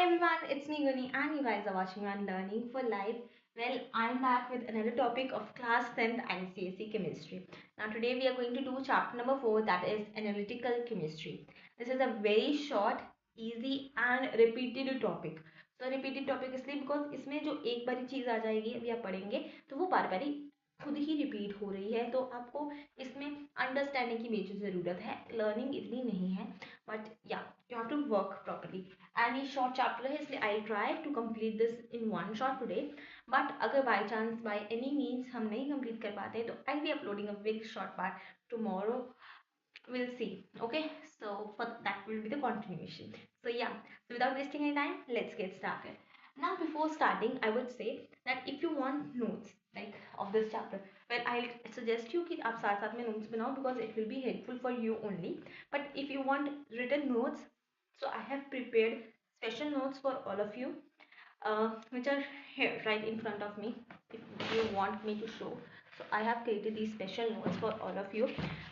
everyone, it's me Guni and you guys are watching on Learning for Life. Well, I'm back with another topic of class 10th ICSE chemistry. Now today we are going to do chapter number 4, that is analytical chemistry. This is a very short, easy and repeated topic. So repeated topic इसलिए because इसमें जो एक बारी चीज़ आ जाएगी अभी आप पढ़ेंगे तो वो बार बारी खुद ही रिपीट हो रही है, तो आपको इसमें अंडरस्टैंडिंग की मेजर ज़रूरत है, लर्निंग इतनी नहीं है, बट या you have to work properly. And ये शॉर्ट चैप्टर है इसलिए I try to complete this in one shot today, but अगर by chance by any means हम नहीं कंप्लीट कर पाते तो I be uploading a big short part tomorrow, we'll see. Okay, so for that will be the continuation. So yeah, so without wasting any time, let's get started. Now before starting I would say that if you want notes like of this chapter, well I'll suggest you कि आप साथ साथ में notes बनाओ because it will be helpful for you only. But if you want written notes, so I have prepared special notes for all of you, which are here right in front of me if you want me to show. So I have created these special notes for all of you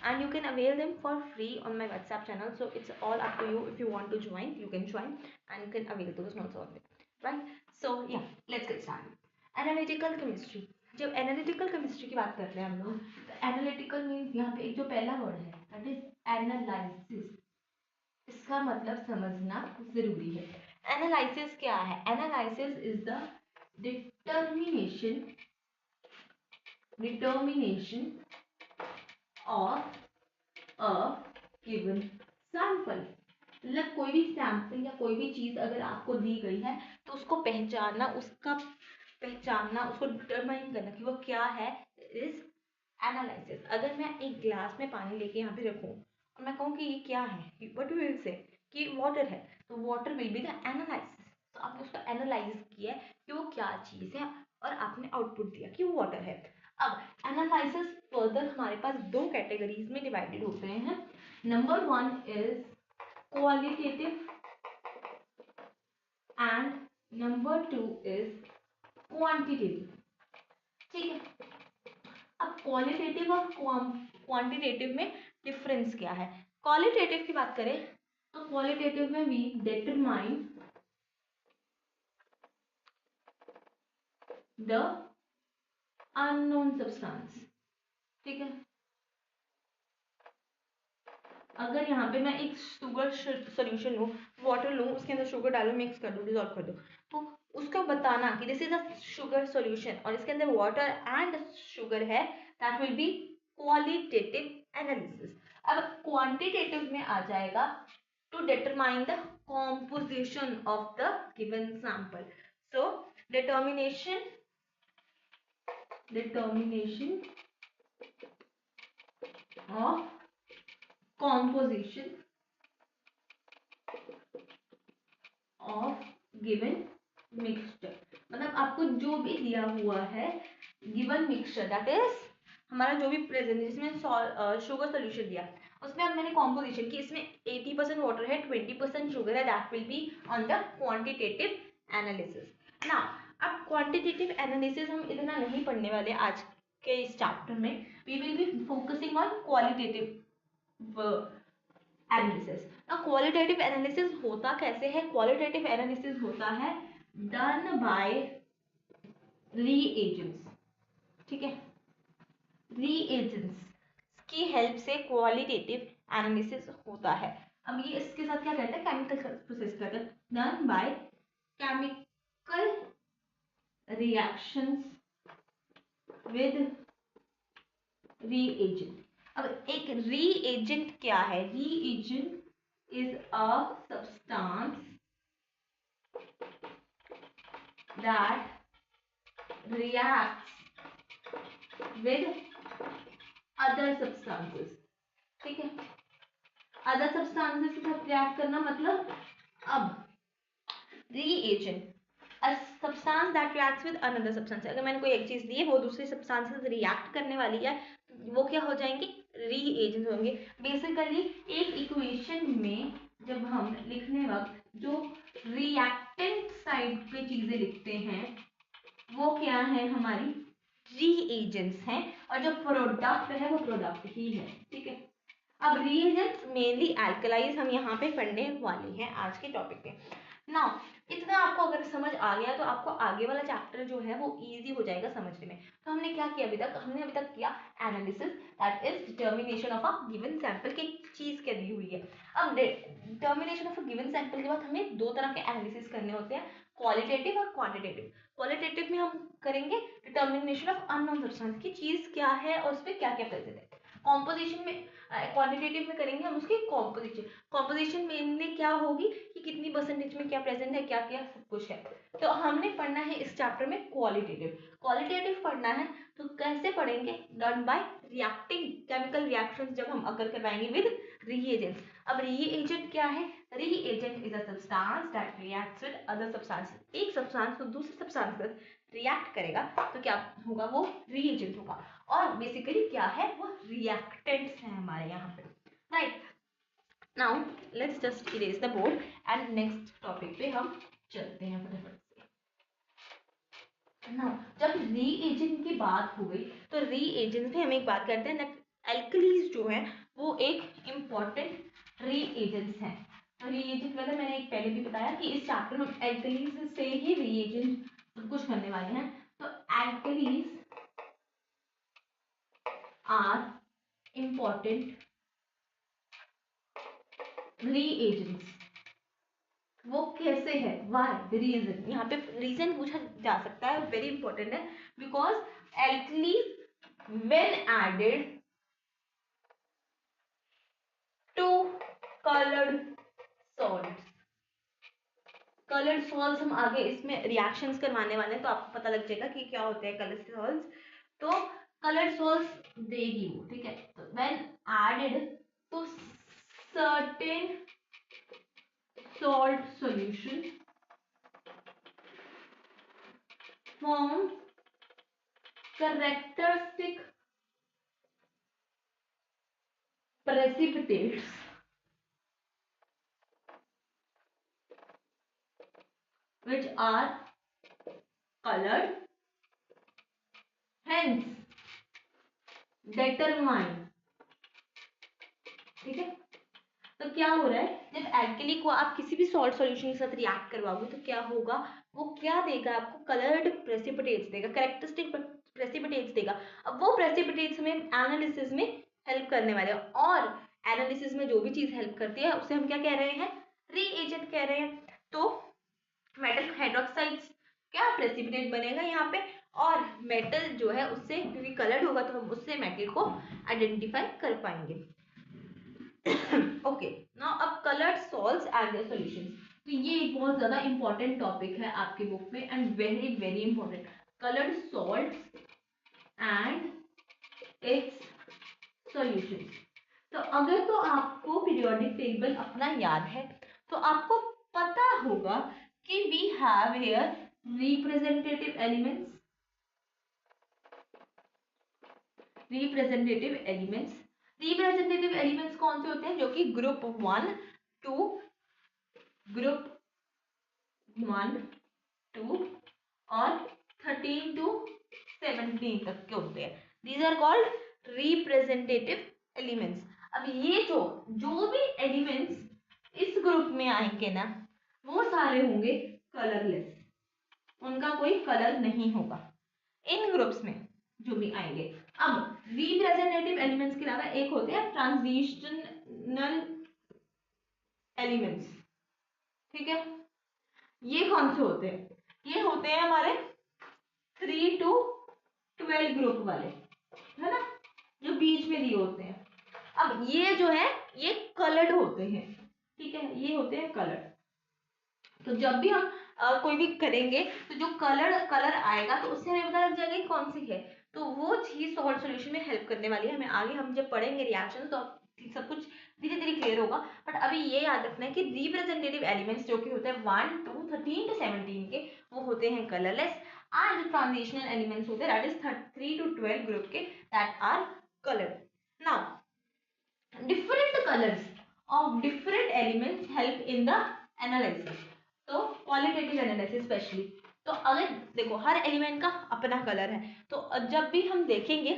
and you can avail them for free on my WhatsApp channel. So it's all up to you. If you want to join, you can join and you can avail those notes only, right? So yeah, let's get started. Analytical chemistry. जब analytical chemistry की बात करते हैं हम लोग, तो analytical means यहाँ पे एक जो पहला वर्ड है दैट इज एनालिसिस, इसका मतलब समझना जरूरी है। एनालिसिस क्या है? Analysis is the determination of a given sample। मतलब कोई भी सैंपल या कोई भी चीज अगर आपको दी गई है तो उसको पहचानना, उसको डिटरमाइन करना कि वो क्या है, इज एनालिसिस। अगर मैं एक ग्लास में पानी लेके यहाँ पे रखूँ और मैं कहूँ कि ये क्या है, व्हाट यू विल से कि वाटर है, तो water will be the analysis. तो आपने उसको एनालाइज किया कि वो क्या चीज है और आपने आउटपुट दिया कि वो वाटर है। अब एनालिसिस फर्दर हमारे पास दो कैटेगरीज में डिवाइडेड होते हैं। Number one is qualitative and number two is quantitative. ठीक है, अब क्वालिटेटिव और क्वांटिटेटिव में डिफरेंस क्या है? क्वालिटेटिव की बात करें तो क्वालिटेटिव में we determine the unknown substance. ठीक है, अगर यहाँ पे मैं एक शुगर सॉल्यूशन लूँ, वाटर लूँ, उसके अंदर शुगर डालूँ, मिक्स कर दूँ, डिजॉल्व कर दूँ, तो उसका बताना कि this is a sugar solution और इसके अंदर वाटर एंड शुगर है, that will be qualitative analysis. अब क्वांटिटेटिव में आ जाएगा to determine the composition of the given sample. So determination of composition of given mixture। मतलब आपको जो भी दिया हुआ है गिवन मिक्सचर, दैट इज हमारा जो भी प्रेजेंट, जिसमें शुगर सोल्यूशन दिया, उसमें अब मैंने कॉम्पोजिशन की, इसमें 80% वाटर है, 20% शुगर है, that will be on the quantitative analysis. Now अब क्वांटिटेटिव एनालिसिस हम इतना नहीं पढ़ने वाले आज के इस चैप्टर में, we will be focusing on qualitative analysis. अब क्वालिटेटिव एनालिसिस होता कैसे है? क्वालिटेटिव एनालिसिस होता है डन बाय रीएजेंट्स। ठीक है, रीएजेंट्स की हेल्प से क्वालिटेटिव एनालिसिस होता है। अब ये इसके साथ क्या कहते हैं? केमिकल प्रोसेस कहते हैं, done by chemical reactions with reagent. अब एक रीएजेंट क्या है? Reagent is a substance that reacts with other substances. ठीक है, अदर सब्सटेंसेस के साथ रिएक्ट करना मतलब, अब reagent a substance that reacts with another substance। अगर मैंने कोई एक चीज दी है, वो दूसरी सब्सटेंस से रिएक्ट करने वाली है, वो क्या हो जाएंगे? रीएजेंट होंगे। बेसिकली एक इक्वेशन में जब हम लिखने वक्त जो रिएक्टेंट साइड पे चीजें लिखते हैं वो क्या है? हमारी रीएजेंट्स हैं, और जो प्रोडक्ट है वो प्रोडक्ट ही है। ठीक है, अब रीएजेंट्स मेनली एल्कलाइज हम यहाँ पे पढ़ने वाले हैं आज के टॉपिक में। नाउ इट्स द आपको अगर समझ आ गया तो आपको आगे वाला चैप्टर जो है वो इजी हो जाएगा समझने में। तो हमने क्या किया अभी तक, हमने अभी तक किया analysis, that is determination of a given sample की चीज क्या दी हुई है। अब determination of a given sample के बाद हमें दो तरह के एनालिसिस करने होते हैं, क्वालिटेटिव और क्वांटिटेटिव। क्वालिटेटिव में हम करेंगे डिटर्मिनेशन ऑफ अननोन सब्सटेंस की चीज क्या है और उस पर क्या क्या प्रेजेंट है। कॉम्पोजिशन में क्वांटिटेटिव में करेंगे हम उसकी कॉम्पोजिशन। कॉम्पोजिशन मेनली क्या होगी कि कितनी परसेंटेज में क्या प्रेजेंट है, क्या क्या सब कुछ है। तो हमने पढ़ना है इस चैप्टर में क्वालिटेटिव। क्वालिटेटिव पढ़ना है तो कैसे पढ़ेंगे, done by reacting chemical reactions जब हम अगर करवाएंगे विद रीएजेंट्स। अब रीएजेंट क्या है, reagent is a substance that reacts with other substance. एक सब्सटेंस तो दूसरे सब्सटेंस पर रिएक्ट करेगा तो क्या होगा, वो रीएजेंट होगा। और बेसिकली क्या है, वो रिएक्टेंट्स हैं हमारे यहाँ पे, right. Now let's just erase the board and next topic पे हम चलते हैं फटाफट से। नाउ जब रीएजेंट की बात हो गई तो रीएजेंट में हम एक बात करते हैं दैट एल्कलीज जो है वो एक इम्पॉर्टेंट रीएजेंट्स हैं। तो रीएजेंट मतलब मैंने एक पहले भी बताया कि इस चैप्टर में एल्कलीज से ही रीएजेंट सब कुछ करने वाले हैं। तो एल्कलीज आर इम्पॉर्टेंट रीएजेंट्स। वो कैसे है, वाई, रीजन, यहाँ पे रीजन पूछा जा सकता है, वेरी इंपॉर्टेंट है। Because alkalis when added to coloured salts, coloured salts हम आगे इसमें रिएक्शंस करवाने वाले हैं तो आपको पता लग जाएगा कि क्या होते हैं कलर्ड सॉल्ट्स। तो कलर्ड सॉल्ट्स देगी वो, ठीक है। तो व्हेन एडेड तो certain salt solution form characteristic precipitates which are colored, hence determine, ठीक है। तो क्या हो रहा है, जब एल्कली को आप किसी भी सॉल्ट सॉल्यूशन के साथ रिएक्ट करवाओगे तो क्या होगा, वो क्या देगा आपको, कलर्ड प्रेसिपिटेट्स देगा, कैरेक्टरिस्टिक प्रेसिपिटेट्स देगा। अब वो प्रेसिपिटेट्स में एनालिसिस में हेल्प करने वाले हैं, और एनालिसिस में जो भी चीज हेल्प करती है उसे हम क्या कह रहे हैं, रीएजेंट कह रहे हैं। तो मेटल हाइड्रोक्साइड्स क्या प्रेसिपिटेट बनेगा यहाँ पे, और मेटल जो है उससे क्योंकि कलर्ड होगा तो हम उससे मेटल को आइडेंटिफाई कर पाएंगे। ओके, नाउ अब coloured salts and their solutions. तो ये एक बहुत ज्यादा इंपॉर्टेंट टॉपिक है आपके बुक में and very very important, coloured salts and it's solutions. तो अगर तो आपको पीरियोडिक टेबल अपना याद है तो आपको पता होगा कि we have here representative elements, representative elements. Representative elements कौन से होते हैं, जो कि ग्रुप 1 2 और 13 to 17 तक के होते हैं। These are called representative elements. अब ये जो जो भी एलिमेंट्स इस ग्रुप में आएंगे ना वो सारे होंगे कलरलेस, उनका कोई कलर नहीं होगा इन ग्रुप्स में जो भी आएंगे। अब रिप्रेजेंटेटिव एलिमेंट्स के अलावा एक होते हैं ट्रांजिशनल एलिमेंट्स, ठीक है। ये कौन से होते हैं, ये होते हैं हमारे 3 to 12 ग्रुप वाले, है ना, जो बीच में दिए होते हैं। अब ये जो है ये कलर्ड होते हैं, ठीक है, ये होते हैं कलर्ड। तो जब भी हम कोई भी करेंगे तो जो कलर आएगा तो उससे हमें पता लग जाएगा कि कौन सी है, तो वो चीज सॉल्ट सॉल्यूशन में हेल्प करने वाली है हमें। आगे हम जब पढ़ेंगे रिएक्शन तो सब कुछ धीरे धीरे क्लियर होगा, बट अभी ये याद रखना है कि रिप्रेजेंटेटिव एलिमेंट्स जो कि होते हैं 1 to 13 to 17 के, वो होते हैं कलरलेस, एंड ट्रांजिशनल एलिमेंट्स होते हैं दैट इज 3 to 12 ग्रुप के, that are coloured. Now different colours of different elements help in the analysis. तो क्वालिटेटिव एनालिसिस स्पेशली, तो अगर देखो हर एलिमेंट का अपना कलर है तो जब भी हम देखेंगे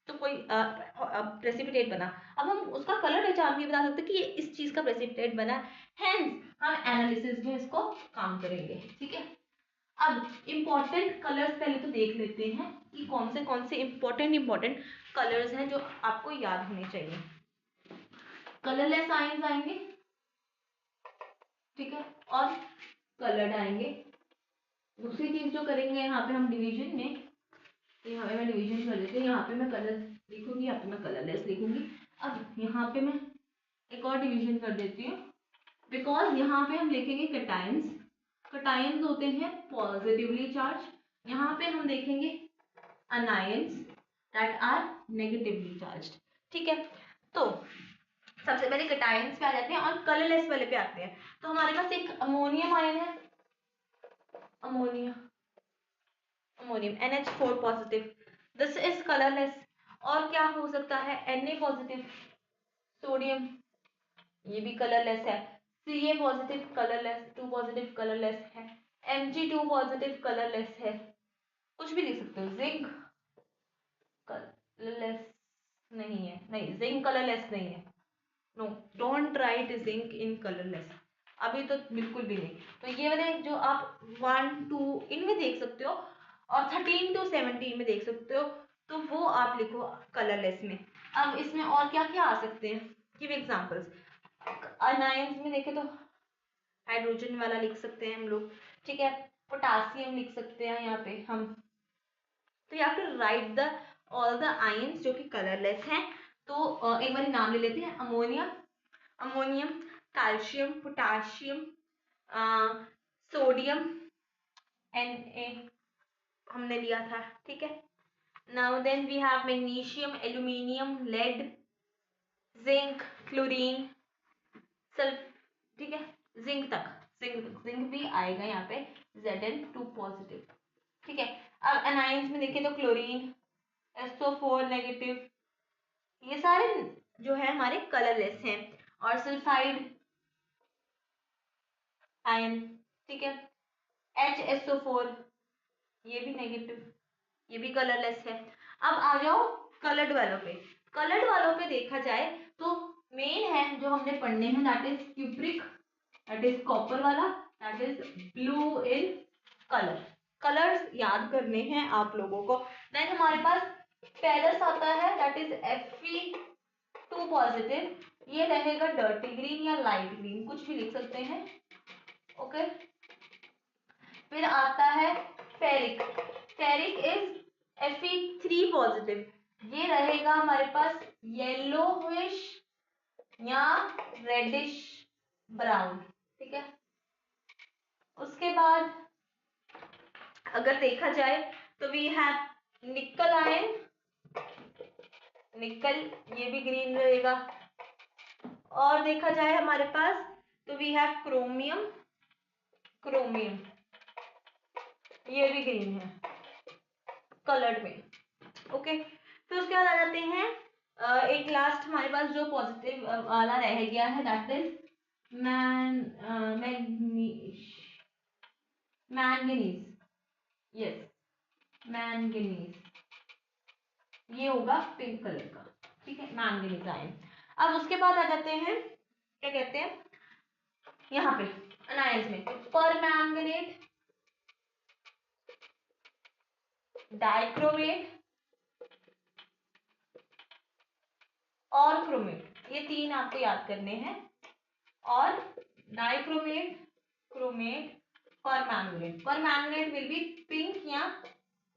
तो कोई प्रेसिपिटेट बना, अब हम उसका कलर पहचान के बता सकते हैं कि ये इस चीज का प्रेसिपिटेट बना, हेंस हम एनालिसिस में इसको काम करेंगे। ठीक है, अब इम्पोर्टेंट कलर्स पहले तो देख लेते हैं कि कौन से इम्पोर्टेंट कलर्स हैं जो आपको याद होने चाहिए। कलरलेस आयंस आएंगे, ठीक है, और कलर्ड आएंगे। दूसरी चीज जो करेंगे यहाँ पे हम डिवीजन में, यहाँ पे मैं डिवीजन कर देती हूँ, यहाँ पे मैं कलर लिखूंगी, यहाँ पे मैं कलरलेस लिखूंगी। अब यहाँ पे मैं एक और डिवीजन कर देती हूँ, बिकॉज यहाँ पे हम लिखेंगे कैटायंस। कैटायंस होते हैं पॉजिटिवली चार्ज, यहाँ पे हम देखेंगे anions that are negatively charged. ठीक है, तो सबसे पहले कैटायंस पे आ जाते हैं और कलरलेस वाले पे आते हैं। तो हमारे पास एक अमोनियम आयन है, ammonium NH4 positive, this is colourless. और क्या हो सकता है, Na पॉजिटिव, सोडियम, ये भी कलरलेस है। Ca positive colourless, 2 positive colourless है। Mg2 पॉजिटिव कलरलेस है, कुछ भी लिख सकते हो। जिंक कलरलेस नहीं है, नहीं जिंक कलरलेस नहीं है, no don't write zinc in colourless, अभी तो बिल्कुल भी नहीं। तो ये वाले जो आप 1 2 इनमें देख सकते हो और 13 to 17 में देख सकते हो, तो वो आप लिखो कलरलेस में। अब इसमें और क्या क्या आ सकते हैं, गिव एग्जांपल्स। अनायंस में देखें तो हाइड्रोजन वाला लिख सकते हैं हम लोग, ठीक है, पोटासियम लिख सकते हैं यहाँ पे हम। तो you have to write the all the ions जो कि कलरलेस हैं। तो एक बार नाम ले लेते हैं, ammonium, calcium, potassium, sodium, Na हमने लिया था। ठीक है, now then we have magnesium, aluminium, lead, zinc, chlorine, sulph, ठीक है, जिंक तक, जिंक भी आएगा यहाँ पे, Zn2 पॉजिटिव। ठीक है, अब एनायंस में देखें तो क्लोरीन, SO4 नेगेटिव, ये सारे जो है हमारे कलरलेस हैं। और सल्फाइड आयन, ठीक है, HSO4, ये भी नेगेटिव, ये भी कलरलेस है। अब आ जाओ कलर्ड वालों पे। कलर्ड वालों पे देखा जाए तो मेन है जो हमने पढ़ने हैं, that is cupric, that is copper वाला, that is blue in colour. Colours याद करने हैं आप लोगों को। देन हमारे पास पेरस आता है, दैट इज Fe2 पॉजिटिव, ये रहेगा डर्टी ग्रीन या लाइट ग्रीन, कुछ भी लिख सकते हैं। ओके, फिर आता है ferric, ferric is Fe3 positive, ये रहेगा हमारे पास येलोइश या रेडिश ब्राउन। ठीक है, उसके बाद अगर देखा जाए तो वी हैव निकल आयन, निकल, ये भी ग्रीन रहेगा। और देखा जाए हमारे पास तो वी हैव क्रोमियम, क्रोमियम, ये भी ग्रीन है कलर्ड में। ओके, फिर उसके बाद आ जाते हैं एक लास्ट हमारे पास जो पॉजिटिव वाला रह गया है, that is manganese, yes manganese, ये होगा पिंक कलर का। ठीक है, मैंगनीज आयन। अब उसके बाद आ जाते हैं, क्या कहते हैं यहाँ पे अनायंस में, पर मैंगनेट, डाइक्रोमेट और क्रोमेट, ये तीन आपको याद करने हैं। और dichromate, chromate, permanganate will be pink या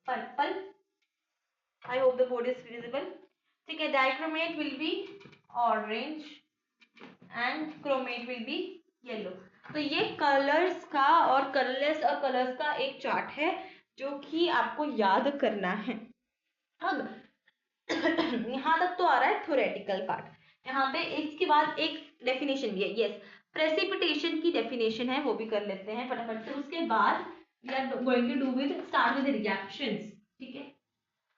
purple, I hope the board is visible. ठीक है, dichromate will be orange and chromate will be yellow. तो ये कलर्स का और कलरलेस और कलर्स का एक चार्ट है जो कि आपको याद करना है। अब यहाँ तक तो आ रहा है थ्योरेटिकल पार्ट, यहाँ पे इसके बाद एक डेफिनेशन भी है, यस प्रेसिपिटेशन की डेफिनेशन है, वो भी कर लेते हैं फटाफट से। उसके बाद we are going to do with start with reactions. ठीक है,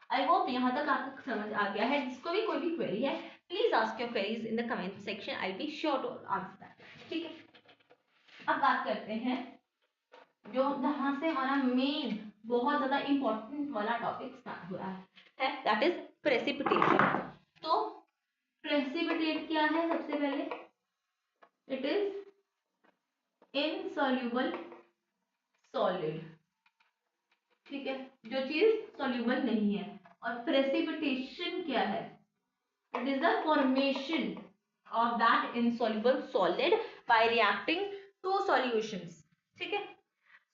आई होप यहाँ तक आपको समझ आ गया है। जिसको भी कोई भी क्वेरी है, please ask your queries in the comment section, I be sure to answer that. ठीक है, अब बात करते हैं जो जहाँ से हमारा मेन बहुत ज्यादा इंपॉर्टेंट वाला टॉपिक स्टार्ट हो रहा है, है, दैट इज प्रेसिपिटेशन। तो प्रेसिपिटेट क्या है? सबसे पहले इट इज इनसॉल्युबल सॉलिड, ठीक है, जो चीज सॉल्युबल नहीं है। और प्रेसिपिटेशन क्या है? It is the formation of that insoluble solid by reacting two solutions, ठीक है।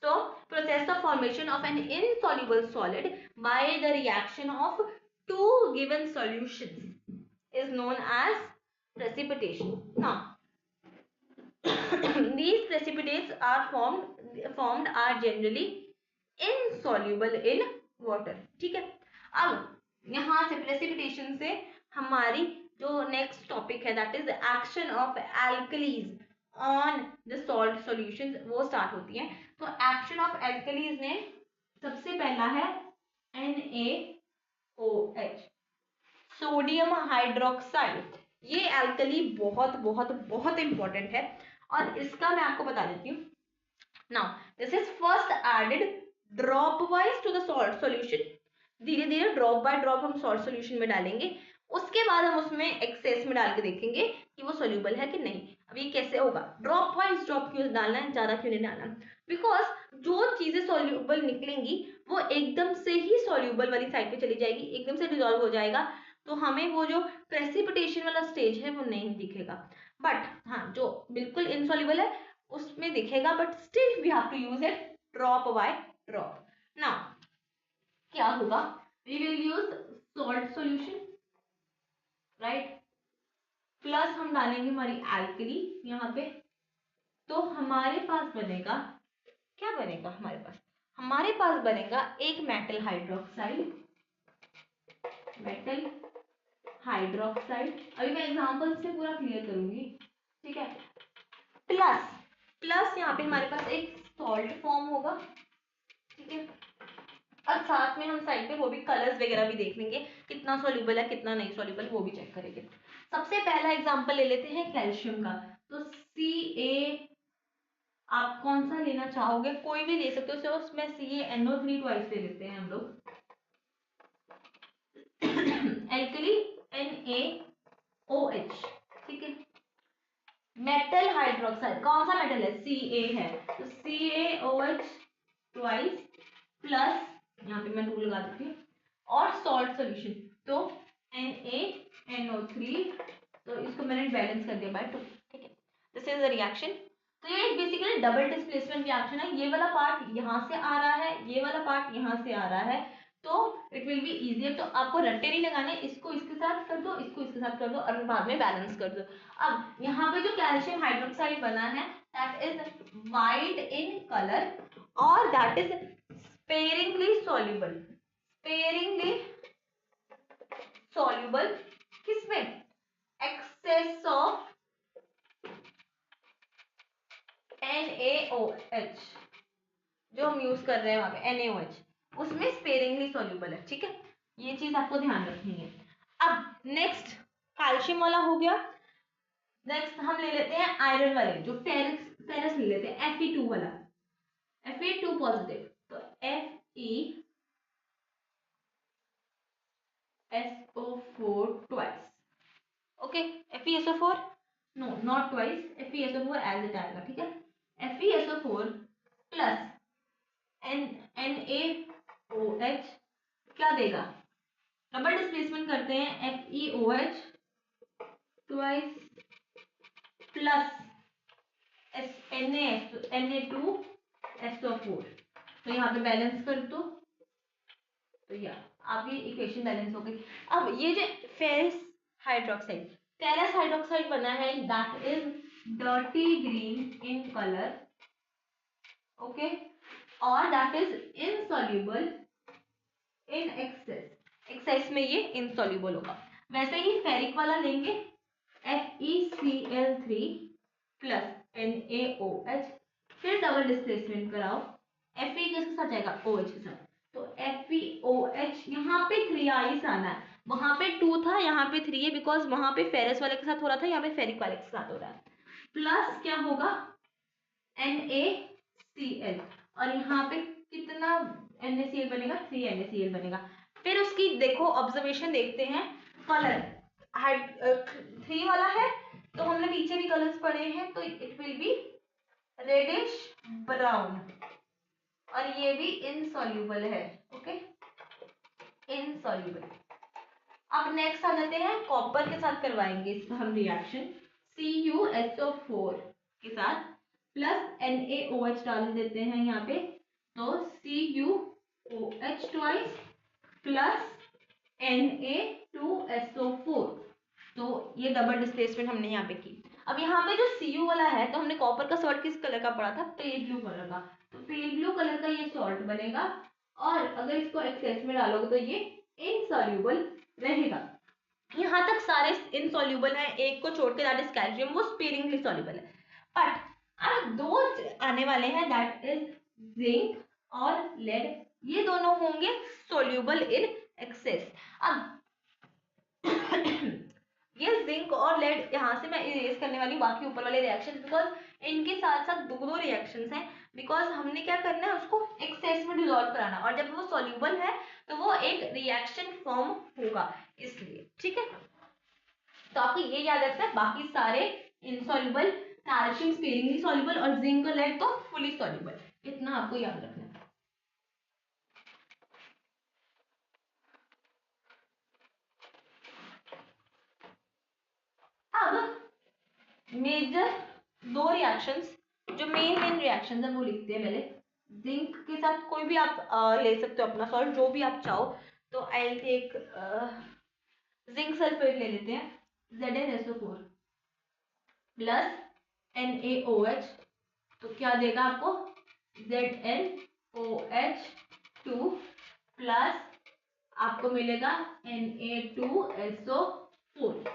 So process of formation of an insoluble solid by the reaction of two given solutions is known as precipitation. Now these precipitates are formed are generally insoluble in water, ठीक है। अब यहाँ से precipitation से हमारी जो नेक्स्ट टॉपिक है that is action of alkalis on the salt solutions, वो स्टार्ट होती है। तो एक्शन ऑफ एल्कलीज में सबसे पहला है NaOH, सोडियम हाइड्रोक्साइड। ये एल्कली बहुत बहुत बहुत इंपॉर्टेंट है और इसका मैं आपको बता देती हूँ। Now this is first added drop wise to the salt solution, धीरे धीरे ड्रॉप बाय ड्रॉप हम सॉल्ट सॉल्यूशन में डालेंगे, उसके बाद हम उसमें एक्सेस में डाल के देखेंगे कि वो सोल्यूबल है कि नहीं। अब ये कैसे होगा? ड्रॉप वाइज ड्रॉप क्यों डालना है, ज्यादा क्यों नहीं डालना? बिकॉज जो चीजें सोल्यूबल निकलेंगी वो एकदम से ही सोल्यूबल वाली साइड पे चली जाएगी, एकदम से डिजोल्व हो जाएगा, तो हमें वो जो प्रेसिपिटेशन वाला स्टेज है वो नहीं दिखेगा। बट हाँ, जो बिल्कुल इनसॉल्युबल है उसमें दिखेगा, but still we have to use it drop by drop. Now क्या होगा? We will use salt solution, right, plus हम डालेंगे हमारी एल्कली यहाँ पे, तो हमारे पास बनेगा, क्या बनेगा हमारे पास? हमारे पास बनेगा एक मेटल हाइड्रोक्साइड, मेटल हाइड्रोक्साइड। अभी मैं एग्जांपल से पूरा क्लियर करूंगी, ठीक है। प्लस प्लस यहाँ पे हमारे पास एक सॉल्ट फॉर्म होगा, ठीक है। और साथ में हम साइड पे वो भी कलर्स वगैरह भी देख लेंगे, कितना सॉल्युबल है कितना नहीं सॉल्युबल, वो भी चेक करेंगे। सबसे पहला एग्जांपल ले लेते हैं कैल्शियम का। तो Ca, आप कौन सा लेना चाहोगे? कोई भी ले सकते हो, तो उसमें CaNO3 ट्वाइस ले लेते हैं हम लोग। एल्कली NaOH, ठीक है। मेटल हाइड्रोक्साइड, कौन सा मेटल है? Ca है, तो CaOH ट्वाइस प्लस, यहाँ पे मैं 2 लगा देती हूँ, और सॉल्ट सॉल्यूशन, तो NaNO3, तो इसको मैंने बैलेंस कर दिया बाय 2, ठीक है। This is the reaction. तो ये बेसिकली डबल डिस्प्लेसमेंट रिएक्शन है, ये वाला पार्ट यहाँ से आ रहा है, ये वाला पार्ट यहाँ से आ रहा है, तो इट विल बी इजियर। तो आपको रट्टे नहीं लगाने, इसको इसके साथ कर दो, इसको इसके साथ कर दो और बाद में बैलेंस कर दो। अब यहाँ पे जो कैल्शियम हाइड्रोक्साइड बना है that is white in colour और that is sparingly soluble, sparingly soluble किसमें? excess of NaOH, जो हम यूज कर रहे हैं वहां पे NaOH, उसमें sparingly soluble है, ठीक है। ये चीज आपको ध्यान रखनी है। अब नेक्स्ट कैल्शियम वाला हो गया, नेक्स्ट हम ले लेते हैं आयरन वाले, जो फेरस फेरस ले लेते हैं, Fe2 वाला, Fe2 पॉजिटिव, तो FeSO4 twice, okay. FeSO4, no not twice, FeSO4 as it आएगा, ठीक है। FeSO4 प्लस NaOH क्या देगा? डबल डिस्प्लेसमेंट करते हैं, FeOH ट्वाइस प्लस Na2SO4, तो यहाँ पे बैलेंस कर दो, तो या आपकी इक्वेशन बैलेंस हो गई। अब ये जो फेरस हाइड्रोक्साइड, फेरस हाइड्रोक्साइड बना है that is dirty green in colour, okay, और that is insoluble in excess, excess में ये इनसॉल्युबल होगा। वैसे ही फेरिक वाला लेंगे, FeCl3 प्लस NaOH, फिर डबल डिस्प्लेसमेंट कराओ, Fe किसके साथ जाएगा? OH के साथ, तो FeOH यहाँ पे 3 आइस आना है, वहां पे 2 था, यहाँ पे 3 है, बिकॉज वहां पे फेरस वाले के साथ हो रहा था, यहाँ पे फेरिक वाले के साथ हो रहा है। प्लस क्या होगा? NaCl, और यहाँ पे कितना NaCl बनेगा? 3 NaCl बनेगा, फिर उसकी देखो ऑब्जर्वेशन देखते हैं। कलर 3 वाला है तो हमने पीछे भी कलर्स पढ़े हैं, तो it will be reddish brown, और ये भी इनसॉल्यूबल है। Okay, insoluble. अब नेक्स्ट आ जाते हैं, कॉपर के साथ करवाएंगे इसका हम रिएक्शन, CuSO4 के साथ प्लस NaOH डाल देते हैं यहाँ पे, तो CuOH ट्वाइस प्लस Na2SO4, तो ये डबल डिस्प्लेसमेंट हमने यहाँ पे की। अब यहाँ पे जो Cu वाला है, तो हमने कॉपर का सॉल्ट किस कलर का पढ़ा था, पेल ब्लू कलर का, तो पेल ब्लू कलर का ये सॉल्ट बनेगा, और अगर इसको एक्सेस में डालोगे तो ये इनसॉल्यूबल रहेगा। यहाँ तक सारे इनसॉल्यूबल हैं, एक को छोड़ के, दैट इज कैल्शियम, वो स्पेरिंगली सॉल्यूबल है। बट अब दो आने वाले हैं, दैट इज जिंक और लेड, ये दोनों होंगे सोल्यूबल इन एक्सेस। अब ये जिंक और लेड यहाँ से मैं इरेज करने वाली हूँ बाकी ऊपर वाले रिएक्शन, बिकॉज इनके साथ साथ दो रिएक्शंस हैं, बिकॉज हमने क्या करना है, उसको एक्सेस में डिसॉल्व कराना, और जब वो सॉल्यूबल है तो वो एक रिएक्शन फॉर्म होगा, इसलिए। ठीक है, तो आपको ये याद रखना है, बाकी सारे इनसॉल्यूबल, कैल्शियम स्पेरिंगली सॉल्यूबल और जिंक और लेड तो फुली सॉल्यूबल, इतना आपको याद रखना है। अब मेजर दो रिएक्शंस, जो मेन रिएक्शंस है वो लिखते हैं पहले। जिंक के साथ कोई भी आप ले सकते हो अपना सॉल्ट, जो भी आप चाहो, तो I will take zinc sulphate ले लेते हैं, ZnSO4 प्लस NaOH, तो क्या देगा आपको, ZnOH2 प्लस आपको मिलेगा Na2SO4।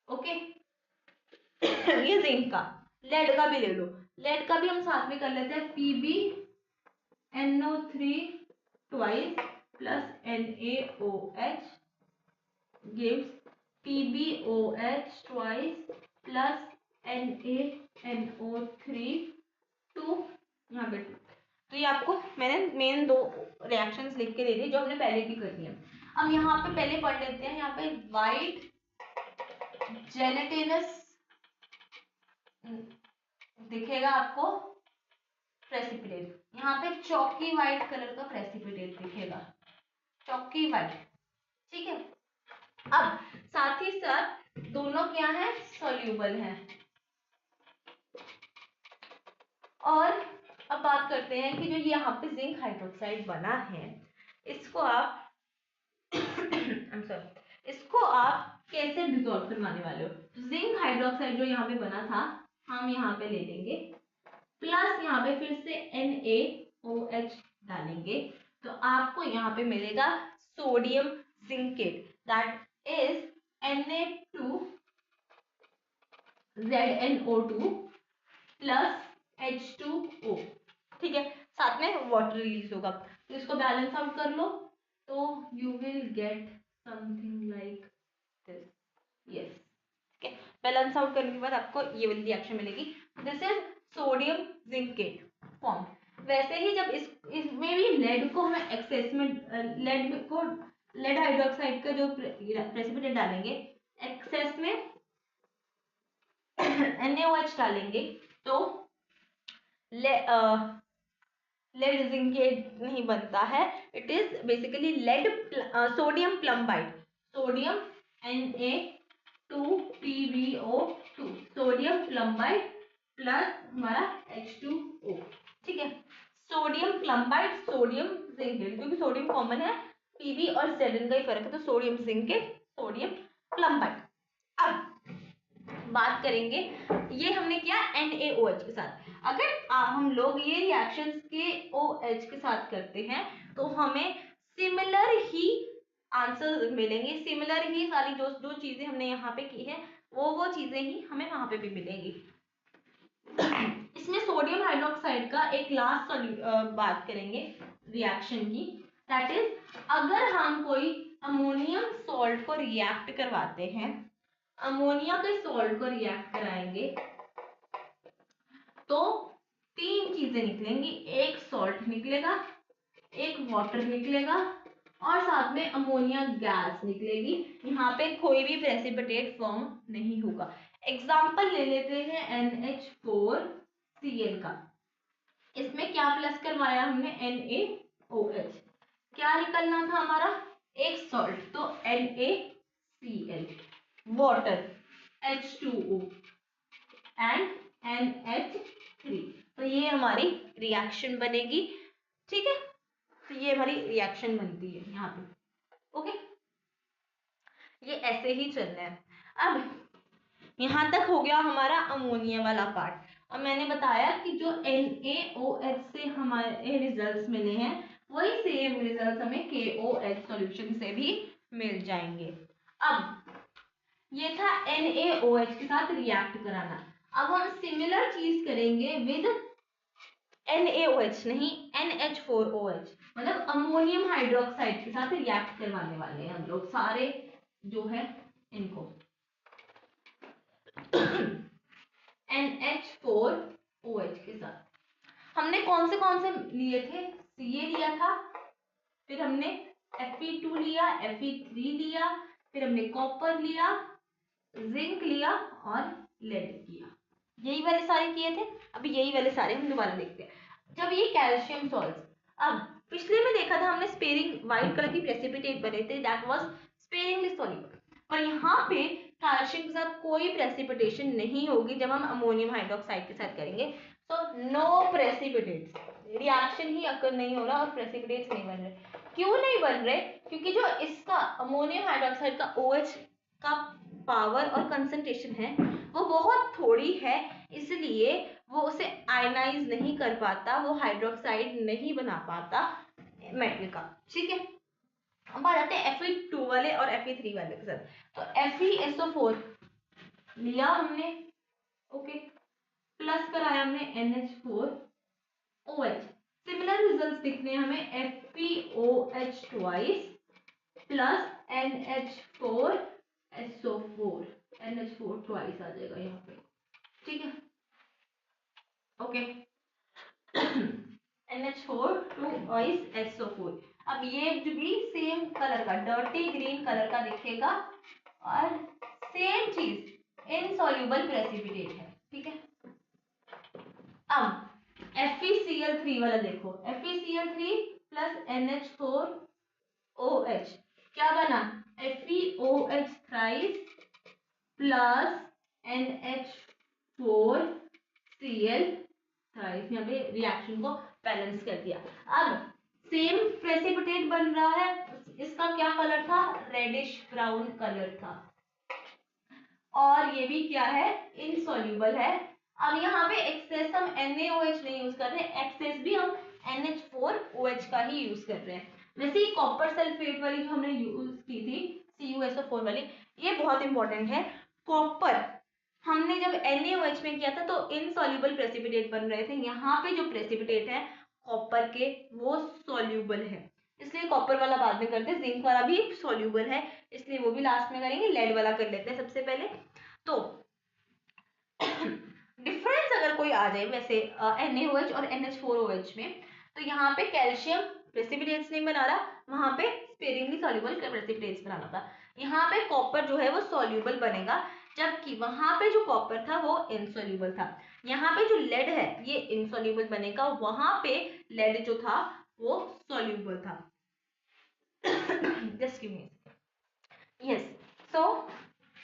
ओके, ये जिंक का। लेड का भी ले लो, लेड का भी हम साथ में कर लेते हैं, PbNO3 twice plus NaOH gives PbOH twice plus NaNO3 2, यहाँ पे 2। तो ये आपको मैंने मेन दो रिएक्शंस लिख के दे दी, जो हमने पहले भी कर दी है। अब यहाँ पे पहले पढ़ लेते हैं, यहाँ पे वाइट जेलेटिनस दिखेगा आपको प्रेसिपिटेट, यहाँ पे चॉकी व्हाइट कलर का प्रेसिपिटेट दिखेगा, चॉकी व्हाइट। ठीक है, अब साथ ही साथ दोनों क्या है, सॉल्यूबल हैं। और अब बात करते हैं कि जो यहाँ पे जिंक हाइड्रोक्साइड बना है, इसको आप इसको आप कैसे डिसॉल्व करवाने वाले हो। जिंक हाइड्रोक्साइड जो यहाँ पे बना था, हम यहाँ पे ले लेंगे, प्लस यहाँ पे फिर से NaOH डालेंगे, तो आपको यहाँ पे मिलेगा sodium zincate, that is Na2ZnO2 plus H2O। ठीक है, साथ में वाटर रिलीज होगा, तो इसको बैलेंस आउट कर लो, तो you will get something like this. Yes, ठीक है, बैलेंस आउट करने के बाद आपको ये वाली रिएक्शन मिलेगी, this is sodium zincate form. वैसे ही जब इसमें भी लेड को हमें एक्सेस में, लेड हाइड्रोक्साइड का जो प्रेसिपिटेट डालेंगे, एक्सेस में NaOH डालेंगे, तो लेड जिंकेट नहीं बनता है, it is basically lead sodium plumbite, sodium Na2PbO2, sodium plumbite plus हमारा H2O। ठीक है, सोडियम प्लम्बाइड सोडियम जिंकेट, क्योंकि सोडियम कॉमन है, Pb और Zn का ही फर्क है, तो सोडियम जिंकेट सोडियम प्लम्बाइड। अब बात करेंगे, ये हमने किया NaOH के साथ। अगर हम लोग ये रिएक्शंस के OH के साथ करते हैं, तो हमें सिमिलर ही आंसर मिलेंगे, सिमिलर ही सारी जो जो चीजें हमने यहाँ पे की है, वो चीजें ही हमें वहां पे भी मिलेंगी। इसमें सोडियम हाइड्रोक्साइड का एक लास्ट बात करेंगे रिएक्शन की, दैट इज अगर हम कोई अमोनियम सॉल्ट को रिएक्ट करवाते हैं, अमोनिया के सॉल्ट को रिएक्ट कराएंगे, तो 3 चीजें निकलेंगी, एक सॉल्ट निकलेगा, एक वाटर निकलेगा, और साथ में अमोनिया गैस निकलेगी। यहाँ पे कोई भी प्रेसिपिटेट फॉर्म नहीं होगा। एग्जाम्पल ले लेते हैं NH4Cl का। इसमें क्या प्लस करवाया हमने, NaOH। क्या निकलना था हमारा, एक सॉल्ट, तो NaCl, water H2O and NH3। तो ये हमारी रिएक्शन बनेगी, ठीक है। तो ये हमारी रिएक्शन बनती है यहाँ पे, ओके। ये ऐसे ही चलना है। अब यहाँ तक हो गया हमारा अमोनिया वाला पार्ट। और मैंने बताया कि जो NaOH से हमारे रिजल्ट्स मिले हैं वही सेम रिजल्ट्स हमें KOH सॉल्यूशन से भी मिल जाएंगे। अब ये था NaOH के साथ रिएक्ट कराना। अब हम सिमिलर चीज करेंगे विद NaOH, नहीं NH4OH, मतलब अमोनियम हाइड्रोक्साइड के साथ रिएक्ट करवाने वाले हैं हम लोग सारे जो है इनको। NH4OH के साथ हमने कौन से लिए थे, Ca लिया था, फिर हमने Fe2 लिया, Fe3 लिया, फिर हमने कॉपर लिया, जिंक लिया और लेड किया। यही वाले सारे किए थे। अभी यही वाले सारे हम दोबारा देखते हैं। जब ये कैल्शियम सॉल्ट्स, अब पिछले में देखा था हमने स्पेरिंग व्हाइट कलर की प्रेसिपिटेट बने थे, दैट वाज स्पेरिंगली सॉल्युबल। पर यहाँ पे कैल्शियम के साथ कोई प्रेसिपिटेशन नहीं होगी जब हम अमोनियम हाइड्रोक्साइड के साथ करेंगे। तो नो प्रेसिपिटेट्स, रिएक्शन ही अकर नहीं हो रहा और प्रेसिपिटेट्स नहीं बन रहे। क्यों नहीं बन रहे, क्योंकि जो इसका अमोनियम हाइड्रोक्साइड का OH का पावर और कंसंट्रेशन है वो बहुत थोड़ी है, इसलिए वो उसे आयनाइज नहीं कर पाता, वो हाइड्रोक्साइड नहीं बना पाता मेटल का, ठीक है। अब आ जाते हैं Fe2 वाले और Fe3 वाले के साथ। तो FeSO4 लिया हमने, ओके, प्लस कराया हमने NH4OH। सिमिलर रिजल्ट्स दिखने हमें FeOH twice plus NH4SO4, NH4 twice आ जाएगा यहाँ पे, ठीक है, ओके। NH4 twice SO4। अब ये भी सेम कलर का डर्टी ग्रीन कलर का दिखेगा और सेम चीज इनसॉल्युबल प्रेसिपिटेट है, ठीक है। अब FeCl3 वाला देखो, FeCl3 प्लस NH4OH क्या बना, FeOH thrice plus NH4Cl thrice. यहाँ पे रिएक्शन को बैलेंस कर दिया। अब सेम प्रेसिपिटेट बन रहा है, इसका क्या कलर था, रेडिश ब्राउन कलर था, और ये भी क्या है, इनसॉल्युबल है। अब यहाँ पे एक्सेस हम NaOH नहीं यूज कर रहे, एक्सेस भी हम NH4OH का ही यूज कर रहे हैं। वैसे ही कॉपर सल्फेट वाली जो हमने यूज की थी CuSO4 वाली, ये बहुत इंपॉर्टेंट है। कॉपर हमने जब NaOH में किया था तो इनसॉल्युबल प्रेसिपिटेट बन रहे थे, यहाँ पे जो प्रेसिपिटेट है कॉपर के वो सॉल्युबल है, इसलिए कॉपर वाला बाद में करते हैं। जिंक वाला भी सॉल्युबल है, इसलिए वो भी लास्ट में करेंगे। लेड वाला कर लेते हैं सबसे पहले। तो डिफरेंस अगर कोई आ जाए वैसे NaOH और NH4OH में, तो यहाँ पे कैल्शियम प्रेसिपिटेट्स नहीं बना रहा, वहां पे स्पेरिंगली सॉल्युबल प्रेसिपिटेट्स बनाना था। यहाँ पे कॉपर जो है वो सॉल्युबल बनेगा, जबकि वहां पे जो कॉपर था वो इनसॉल्युबल था। यहाँ पे जो लेड है ये इनसॉल्युबल बनेगा, वहां पे लेड जो था वो सॉल्युबल था। Just give me a second. Yes. So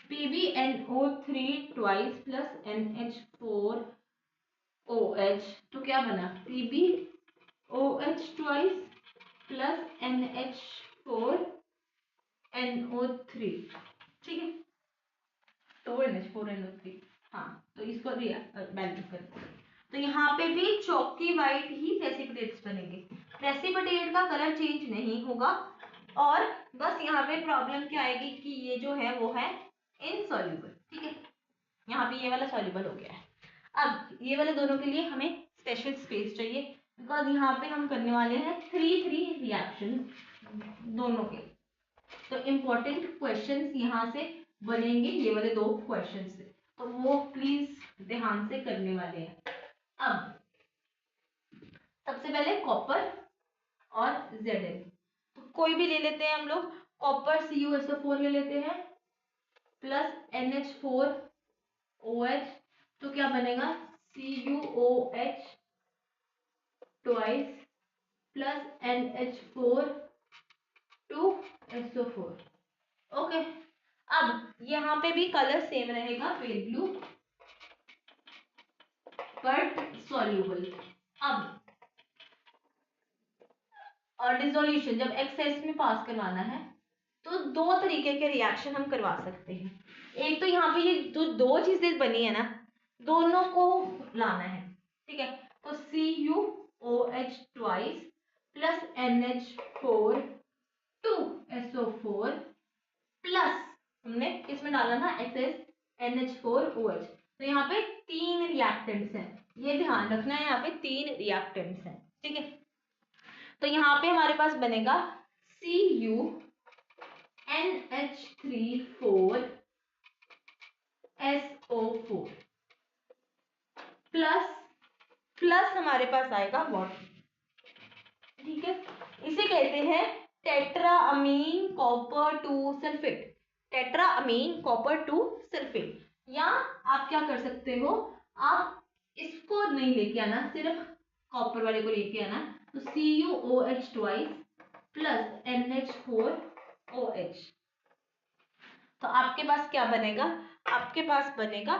PbNO3 twice plus NH4OH, तो क्या बना, PbOH twice plus NH4NO3, ठीक है, तो NH4NO3, हाँ, तो इसको बैलेंस करते हैं। तो यहाँ पे भी चौकी वाइट ही प्रेसिपिटेट्स बनेंगे, प्रेसिपिटेट का कलर चेंज नहीं होगा, और बस यहाँ पे प्रॉब्लम क्या आएगी कि ये जो है वो है इनसॉल्युबल, ठीक है। यहाँ पे ये वाला सॉल्युबल हो गया है। अब ये वाले दोनों के लिए हमें स्पेशल स्पेस चाहिए, बिकॉज यहाँ पे हम करने वाले हैं 3 रिएक्शन दोनों के। तो इम्पोर्टेंट क्वेश्चंस यहाँ से बनेंगे, ये वाले 2 क्वेश्चन से, तो वो प्लीज ध्यान से करने वाले हैं। अब सबसे पहले कॉपर और Zn। तो कोई भी ले लेते हैं हम लोग, कॉपर CuSO4 ले लेते हैं प्लस NH4OH, तो क्या बनेगा CuOH twice plus NH4 okay. अब यहाँ पे भी कलर सेम रहेगा, पेल ब्लू बट सॉल्यूबल। अब और डिसोल्यूशन जब एक्सेस में पास करवाना है तो दो तरीके के रिएक्शन हम करवा सकते हैं। एक तो यहाँ पे ये जो दो चीजें बनी है ना, दोनों को लाना है, ठीक है। तो CuOH twice plus NH4 plus हमने इसमें डाला ना एक्सेस NH4OH, तो यहाँ पे 3 रिएक्टेंट्स हैं, ये ध्यान रखना है, यहाँ पे 3 रिएक्टेंट्स हैं, ठीक है। तो यहाँ पे हमारे पास बनेगा CuNH3,4SO4 प्लस हमारे पास आएगा वाटर, ठीक है। इसे कहते हैं टेट्राअमीन कॉपर 2 सल्फेट, टेट्राअमीन कॉपर 2 सल्फेट। या आप क्या कर सकते हो, आप इसको नहीं लेके आना, सिर्फ कॉपर वाले को लेके आना, तो CuOH ट्वाइस प्लस NH4OH, तो आपके पास क्या बनेगा, आपके पास बनेगा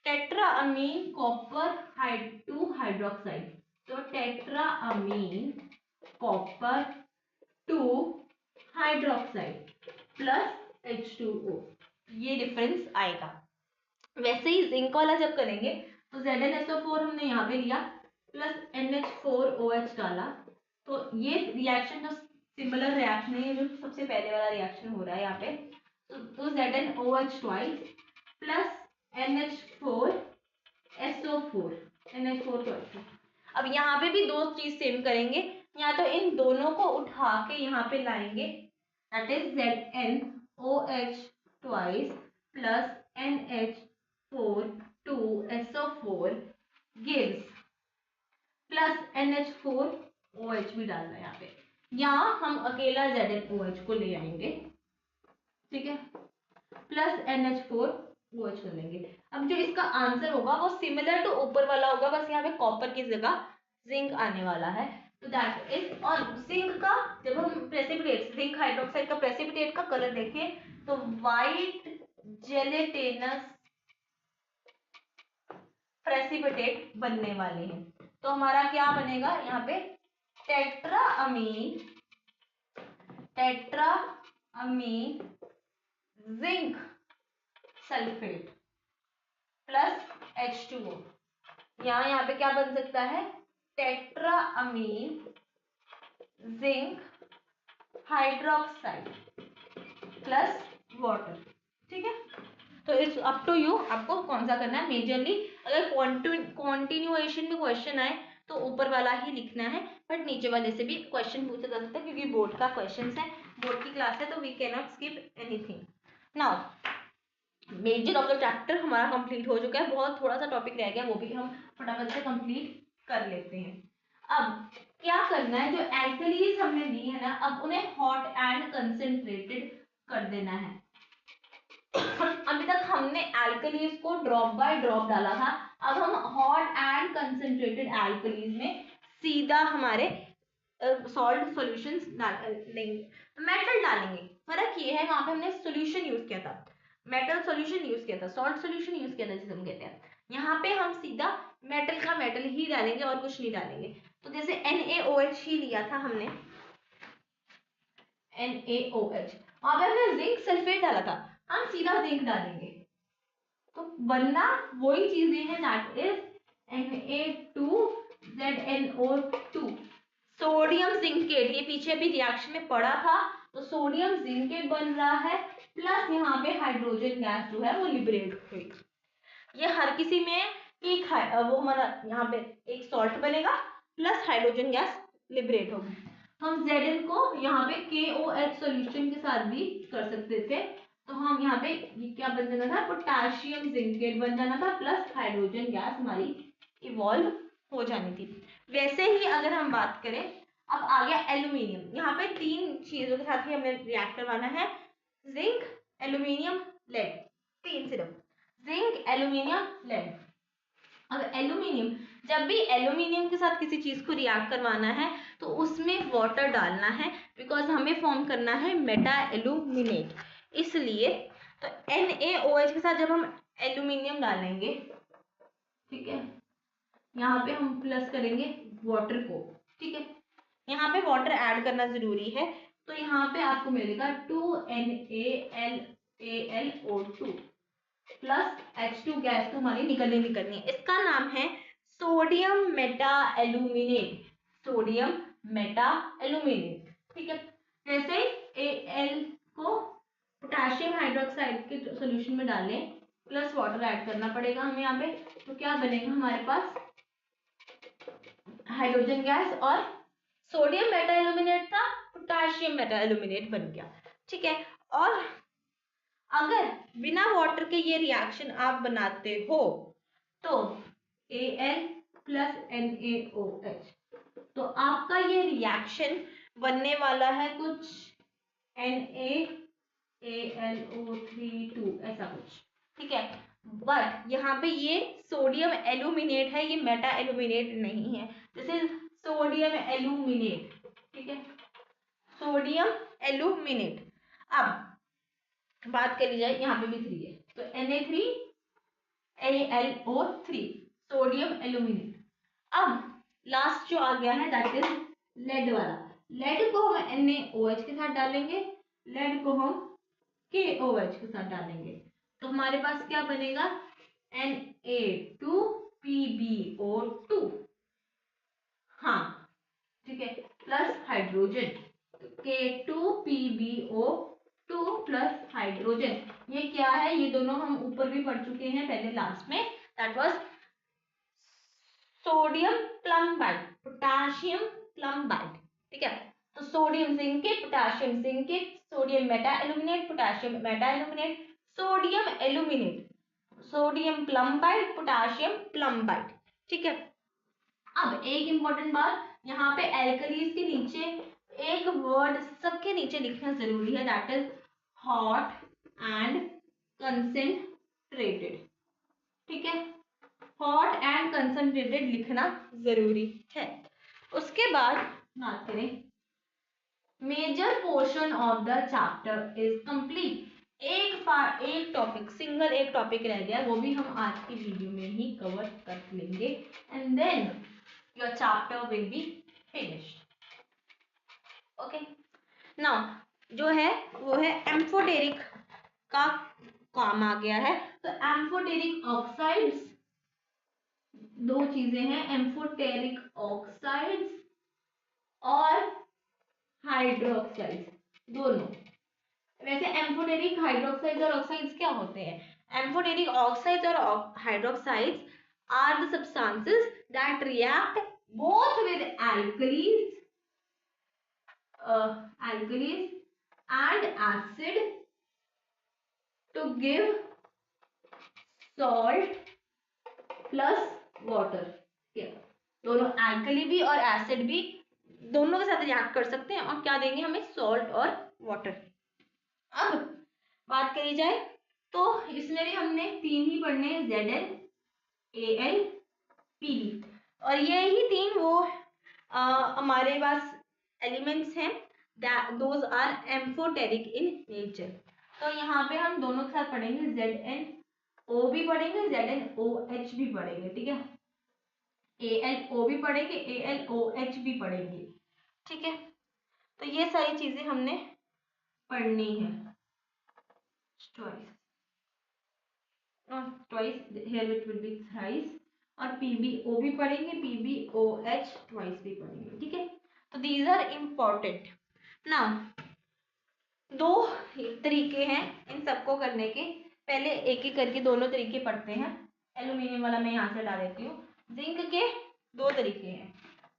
टेट्राअमीन कॉपर 2 हाइड्रोक्साइड, तो टेट्राअमीन कॉपर 2 हाइड्रोक्साइड प्लस H2O, ये डिफरेंस आएगा। वैसे ही जिंक वाला जब करेंगे तो ZnSO4 हमने यहाँ पे लिया प्लस NH4OH डाला, तो ये रिएक्शन जो सिमिलर रिएक्शन है, जो सबसे पहले वाला रिएक्शन हो रहा है यहाँ पे, तो ZnOH twice plus NH4 twice. अब यहाँ पे भी दो चीज सेम करेंगे, या तो इन दोनों को उठा के यहाँ पे लाएंगे, that is ZnOH twice plus NH4 gives plus NH4OH भी डालना है यहाँ पे, या हम अकेला ZnOH को ले आएंगे, ठीक है, प्लस NH4OH कर लेंगे। अब जो इसका आंसर होगा वो सिमिलर टू ऊपर वाला होगा, बस यहाँ पे कॉपर की जगह जिंक आने वाला है, तो दैट इज। और जिंक का जब हम प्रेसिपिटेट, जिंक हाइड्रोक्साइड का प्रेसिपिटेट का कलर देखें तो वाइट जेलेटिनस प्रेसिपिटेट बनने वाले हैं, तो हमारा क्या बनेगा यहाँ पे टेट्राअमीन जिंक सल्फेट प्लस H2O, यहाँ पे क्या बन सकता है टेट्राअमीन जिंक हाइड्रोक्साइड प्लस वाटर, ठीक है। तो इट्स अप टू यू, आपको कौन सा करना है। मेजरली अगर कॉन्टिन्यूएशन में क्वेश्चन आए तो ऊपर वाला ही लिखना है, बट नीचे वाले से भी क्वेश्चन पूछा जा सकता है, क्योंकि बोर्ड का क्वेश्चन है, बोर्ड की क्लास है, तो we can not skip anything. Now major of the chapter हमारा कंप्लीट हो चुका है, बहुत थोड़ा सा टॉपिक रह गया, वो भी हम फटाफट से कंप्लीट कर लेते हैं। अब क्या करना है, जो एल्कलीज हमने ली है ना, अब उन्हें हॉट एंड कंसेंट्रेटेड कर देना है। अभी तक हमने एल्कलीज को ड्रॉप बाय ड्रॉप डाला था, अब हम हॉट एंड कंसेंट्रेटेड एल्कलीज में सीधा हमारे सॉल्ट सॉल्यूशंस लेंगे, मेटल डालेंगे। फर्क ये है, वहां पे हमने सॉल्यूशन यूज किया था, मेटल सॉल्यूशन यूज किया था, सॉल्ट सॉल्यूशन यूज किया था जिसे हम कहते हैं। यहाँ पे हम सीधा मेटल का मेटल ही डालेंगे और कुछ नहीं डालेंगे। तो जैसे NaOH ही लिया था हमने, NaOH, वहां पे हमने जिंक सल्फेट डाला था, हम सीधा जिंक डालेंगे, तो बनना वही चीजें हैं, that is Na2ZnO2 sodium zincate. ये पीछे भी रिएक्शन में पड़ा था, तो सोडियम जिंकेट बन रहा है, प्लस यहाँ पे हाइड्रोजन गैस जो है वो लिबरेट हुई। ये हर किसी में एक वो हमारा यहाँ पे एक सॉल्ट बनेगा प्लस हाइड्रोजन गैस लिबरेट होगी। हम Zn को यहाँ पे KOH सॉल्यूशन के साथ भी कर सकते थे, तो हम यहाँ पे ये क्या बन जाना था, पोटेशियम जिंकेट बन जाना था, प्लस हाइड्रोजन गैस हमारी इवॉल्व हो जानी थी। वैसे ही अगर हम बात करें अब आ गया एल्यूमिनियम। यहाँ पे 3 चीजों के साथ ही हमें रिएक्ट करवाना है, जिंक, एल्यूमिनियम, लेड। 3 सिर्फ, जिंक, एल्यूमिनियम, लेड। अब एल्यूमिनियम, जब भी एल्यूमिनियम के साथ किसी चीज को रिएक्ट करवाना है तो उसमें वाटर डालना है, बिकॉज हमें फॉर्म करना है मेटा एल्यूमिनेट। इसलिए तो NaOH के साथ जब हम एल्यूमिनियम डालेंगे, ठीक है, यहाँ पे हम प्लस करेंगे वाटर को, ठीक है, यहाँ पे वाटर ऐड करना जरूरी है। तो यहाँ पे आपको मिलेगा 2NaLaLO2 प्लस H2 गैस तो हमारी निकलनी है। इसका नाम है sodium meta aluminate, sodium meta aluminate, ठीक है। जैसे Al को पोटेशियम हाइड्रोक्साइड के सोल्यूशन में डालें, प्लस वाटर ऐड करना पड़ेगा हमें यहाँ पे, तो क्या बनेगा हमारे पास, हाइड्रोजन गैस, और सोडियम मेटा एल्यूमिनेट था, पोटेशियम मेटा एल्यूमिनेट बन गया, ठीक है। और अगर बिना वाटर के ये रिएक्शन आप बनाते हो तो Al प्लस NaOH, तो आपका ये रिएक्शन बनने वाला है कुछ NaAlO3 ऐसा कुछ, ठीक है। बट यहाँ पे ये सोडियम एल्यूमिनेट है, ये मेटा एल्यूमिनेट नहीं है। दिस इज सोडियम एल्यूमिनेट, ठीक है, सोडियम एल्यूमिनेट। अब बात करी जाए, यहाँ पे भी 3 है, तो Na3AlO3 सोडियम एल्यूमिनेट। अब लास्ट जो आ गया है दैट इज लेड वाला। लेड को हम NaOH के साथ डालेंगे, लेड को हम KOH के साथ डालेंगे, तो हमारे पास क्या बनेगा, Na2PbO2, हाँ, ठीक है, plus hydrogen, K2PbO2 plus hydrogen. ये क्या है, ये दोनों हम ऊपर भी पढ़ चुके हैं पहले क्लास में, that was sodium plumbite, potassium plumbite, ठीक है। तो sodium zincate, potassium zincate, sodium meta aluminate, potassium meta aluminate, sodium aluminate, sodium plumbite, potassium plumbite, ठीक है। अब एक इंपॉर्टेंट बात, यहाँ पे एल्कलीज के नीचे एक वर्ड सबके नीचे लिखना जरूरी है, that is hot and concentrated, ठीक है, हॉट एंड कंसंट्रेटेड लिखना जरूरी है। उसके बाद बात करें, major portion of the chapter is complete. एक टॉपिक, सिंगल एक टॉपिक रह गया, वो भी हम आज की वीडियो में ही कवर कर लेंगे, and then your chapter will be finished, okay. Now जो है वो है एम्फोटेरिक का काम आ गया है। तो एम्फोटेरिक ऑक्साइड्स, 2 चीजें हैं, एम्फोटेरिक ऑक्साइड्स और हाइड्रोक्साइड्स, दोनों। वैसे एम्फोटेरिक हाइड्रोक्साइड्स और ऑक्साइड्स क्या होते हैं? एम्फोटेरिक ऑक्साइड्स और hydroxides are the substances that react both with alkalis and acid to give salt plus water, दोनों एल्कली भी और एसिड भी दोनों के साथ रिएक्ट कर सकते हैं, और क्या देंगे हमें, सॉल्ट और वाटर। अब बात करी जाए तो इसमें भी हमने 3 ही पढ़ने हैं, Zn, Al, Pb, और ये ही 3 वो हमारे पास एलिमेंट्स हैं, those are amphoteric in nature. तो यहाँ पे हम दोनों के साथ पढ़ेंगे, ZnO भी पढ़ेंगे, ZnOH भी पढ़ेंगे, ठीक है, AlO भी पढ़ेंगे, AlOH भी पढ़ेंगे, ठीक है। तो ये सारी चीजें हमने पढ़नी है, twice here it will be thrice, और PbO भी पढ़ेंगे, PbOH ट्वाइस भी पढ़ेंगे, ठीक है। तो these are important। now 2 तरीके हैं इन सबको करने के, पहले एक एक करके दोनों तरीके पढ़ते हैं। एल्यूमिनियम वाला मैं यहाँ से ला देती हूँ। जिंक के 2 तरीके हैं,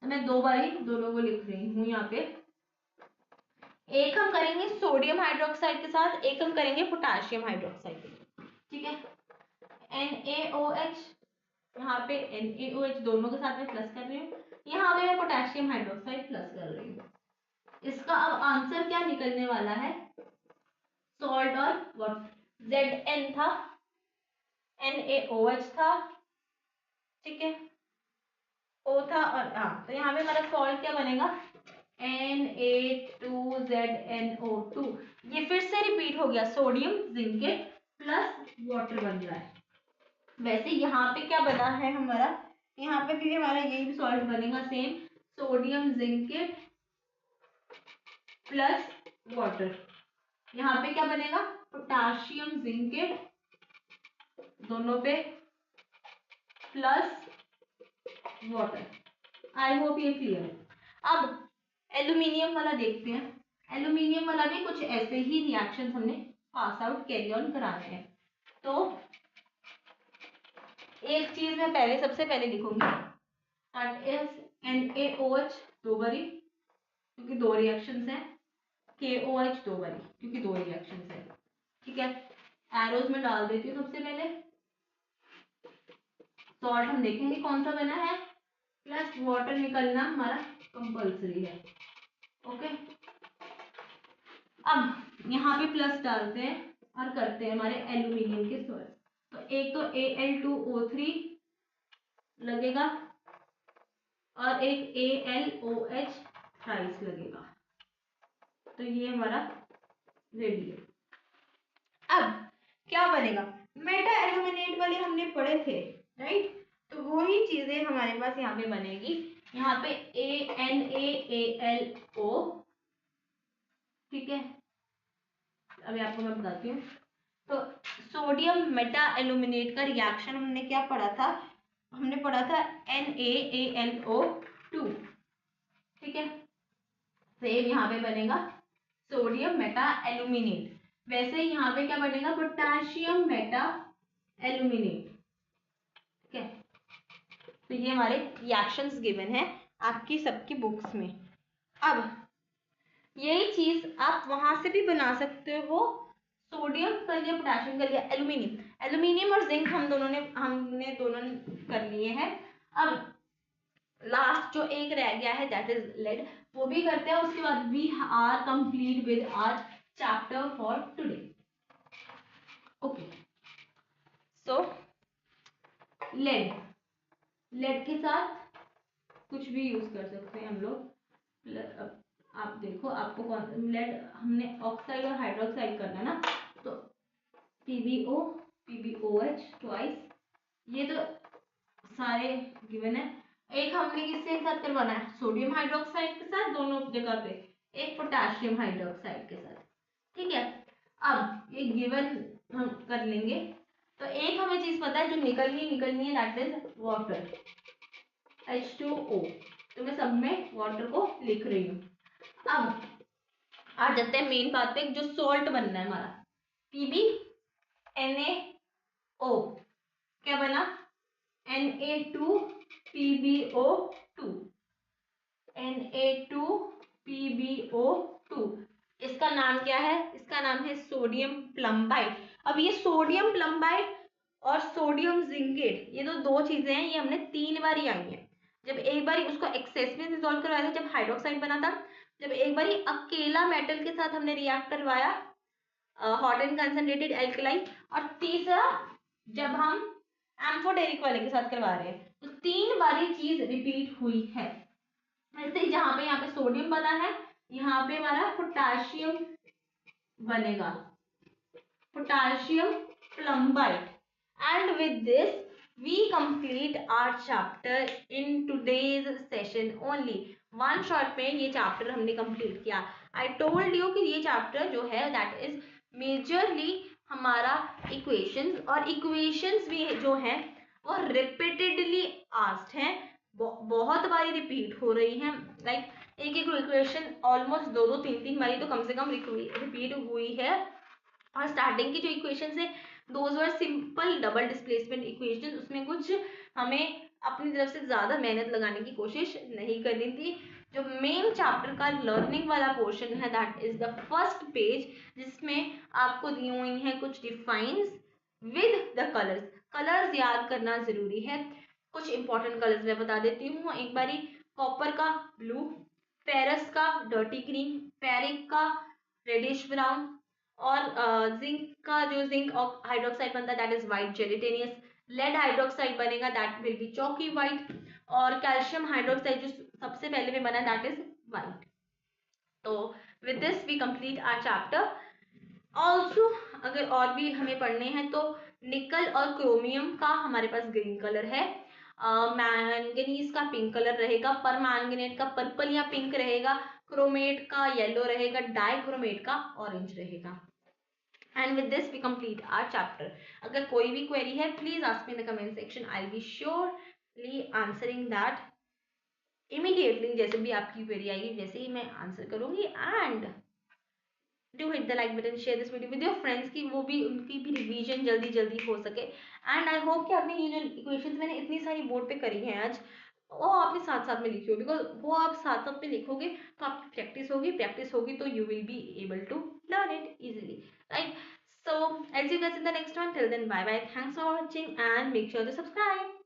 तो मैं 2 बार ही दोनों को लिख रही हूँ यहाँ पे। एक हम करेंगे सोडियम हाइड्रोक्साइड के साथ, एक हम करेंगे पोटेशियम हाइड्रोक्साइड के साथ, ठीक है। NaOH, यहाँ पे NaOH दोनों के साथ में प्लस कर रही हूँ, यहाँ पे मैं पोटेशियम हाइड्रोक्साइड प्लस कर रही इसका अब आंसर क्या निकलने वाला है, सॉल्ट और वाटर। Zn था, NaOH था, ठीक है, O था और तो यहाँ पे हमारा सॉल्ट क्या बनेगा, Na2ZnO2। ये फिर से रिपीट हो गया, सोडियम जिंकेट प्लस वाटर बन रहा है। वैसे यहाँ पे क्या बना है हमारा, यहाँ पे भी हमारा यही सॉल्ट बनेगा same, sodium zincate plus water. यहाँ पे क्या बनेगा, पोटाशियम जिंकेट दोनों पे प्लस वाटर। आई होप ये क्लियर है। अब एल्यूमिनियम वाला देखते हैं। एल्यूमिनियम वाला भी कुछ ऐसे ही रिएक्शन हमने पास आउट कैरी ऑन कराने हैं। तो एक चीज मैं पहले सबसे पहले लिखूंगी, दैट इज NaOH दो बारी क्योंकि दो रिएक्शंस हैं, KOH दो बारी क्योंकि दो रिएक्शंस हैं, ठीक है। एरोज में डाल देती हूँ सबसे पहले। सॉल्ट हम देखेंगे कौन सा बना है, प्लस वाटर निकलना हमारा कंपल्सरी है, ओके। अब यहाँ पे प्लस डालते हैं और करते हैं हमारे एल्यूमिनियम के सॉल्ट। तो एक तो Al2O3 लगेगा और एक AlOH थ्राइस लगेगा। तो ये हमारा रेडी है। अब क्या बनेगा, मेटा एल्यूमिनेट वाले हमने पढ़े थे, राइट। तो वही चीजें हमारे पास यहाँ पे बनेगी। यहाँ पे ANaAlO, ठीक है। अभी आपको मैं बताती हूँ। तो सोडियम मेटा एल्यूमिनेट का रिएक्शन हमने क्या पढ़ा था, हमने पढ़ा था NaAlO2, ठीक है। सेम यहाँ पे बनेगा सोडियम मेटा एल्यूमिनेट। वैसे यहाँ पे क्या बनेगा, पोटेशियम मेटा एल्यूमिनेट, ठीक है। तो ये हमारे रिएक्शंस गिवन है आपकी सबकी बुक्स में। अब यही चीज आप वहां से भी बना सकते हो, सोडियम कर लिया, पोटेशियम कर लिया, एल्यूमिनियम। एल्यूमिनियम और जिंक हमने दोनों कर लिए हैं। अब लास्ट जो एक रह गया है दैट इज लेड, वो भी करते हैं। उसके बाद we are complete with our chapter for today, okay. So lead, lead के साथ कुछ भी यूज कर सकते हैं हम लोग। आप देखो आपको कौन लेड, हमने ऑक्साइड और हाइड्रोक्साइड करना ना, तो PbO PbOH ट्वाइस, ये तो सारे गिवन है। एक हमने किसके साथ करवाना है, सोडियम हाइड्रोक्साइड के साथ दोनों जगह पे, एक पोटेशियम हाइड्रोक्साइड के साथ, ठीक है। अब ये गिवन हम कर लेंगे। तो एक हमें चीज पता है जो निकलनी है, दैट इज वाटर, H2O। तो मैं सब में वाटर को लिख रही हूँ। अब आ जाते हैं मेन बात पे, जो सॉल्ट बनना है हमारा, PbNaO क्या बना, Na2PbO2, Na2PbO2। इसका नाम क्या है, इसका नाम है सोडियम प्लम्बाइड। अब ये सोडियम प्लम्बाइड और सोडियम जिंकेट, ये तो दो चीजें हैं, ये हमने 3 बार ही आई हैं। जब एक बार उसको एक्सेस में डिसॉल्व करवाया था जब हाइड्रोक्साइड बना था, जब एक बार अकेला मेटल के साथ हमने रिएक्ट करवाया हॉट एंड कंसंट्रेटेड एल्कलाइन, और तीसरा जब हम एम्फोटेरिक वाले के साथ करवा रहे हैं। तो 3 बार ये चीज रिपीट हुई है। ऐसे ही जहां पे यहाँ पे सोडियम बना है, यहाँ पे हमारा पोटेशियम बनेगा, potassium plumbite. And with this we complete our chapter in today's session only। One shot में ये चैप्टर हमने कंप्लीट किया। आई टोल्ड यू कि ये चैप्टर जो है दैट इज मेजरली हमारा इक्वेशंस, और इक्वेशंस भी जो है वो रिपीटेडली आस्क्ड हैं, बहुत बारी रिपीट हो रही हैं। लाइक एक इक्वेशन ऑलमोस्ट दो तीन बारी तो कम से कम रिपीट हुई है। और स्टार्टिंग की जो इक्वेशंस है those were simple double displacement equation, उसमें कुछ हमें अपनी तरफ से ज़्यादा मेहनत लगाने की कोशिश नहीं करनी थी। जो मेन चैप्टर का लर्निंग वाला पोर्शन है that is the first page, जिसमें आपको दी हुई हैं कुछ defines with the colours. Colours याद करना ज़रूरी है। कुछ इंपॉर्टेंट कलर्स मैं बता देती हूँ एक बारी। कॉपर का ब्लू, फेरस का डर्टी ग्रीन, फेरिक का रेडिश ब्राउन, और जिंक का जो जिंक हाइड्रोक्साइड बनता है that is white gelatinous, lead hydroxide बनेगा that will be chalky white, और कैल्शियम हाइड्रोक्साइड जो सबसे पहले में बना दैट इज व्हाइट. तो with this we complete our chapter. Also अगर और भी हमें पढ़ने हैं तो निकल और क्रोमियम का हमारे पास ग्रीन कलर है, मैंगनीज का पिंक कलर रहेगा, पर मैंगनेट का पर्पल या पिंक रहेगा, क्रोमेट का येलो रहेगा, डाइक्रोमेट का ऑरेंज रहेगा. And with this we complete our chapter. अगर कोई भी क्वेरी है please ask me in the comment section, I will be surely answering that immediately. जैसे भी आपकी क्वेरी आएगी वैसे ही मैं आंसर करूंगी. And do hit the like button, share this video with your friends की वो भी उनकी भी रिवीजन जल्दी जल्दी हो सके. एंड आई होप कि आपने ये जो इक्वेशंस मैंने इतनी सारी बोर्ड पे करी हैं आज वो आपने साथ साथ में लिखी हो, बिकॉज वो आप साथ साथ में लिखोगे तो आपकी प्रैक्टिस होगी तो you will be able to learn it easily, right? So I'll see you guys in the next one. Till then, bye bye. Thanks for watching and make sure to subscribe.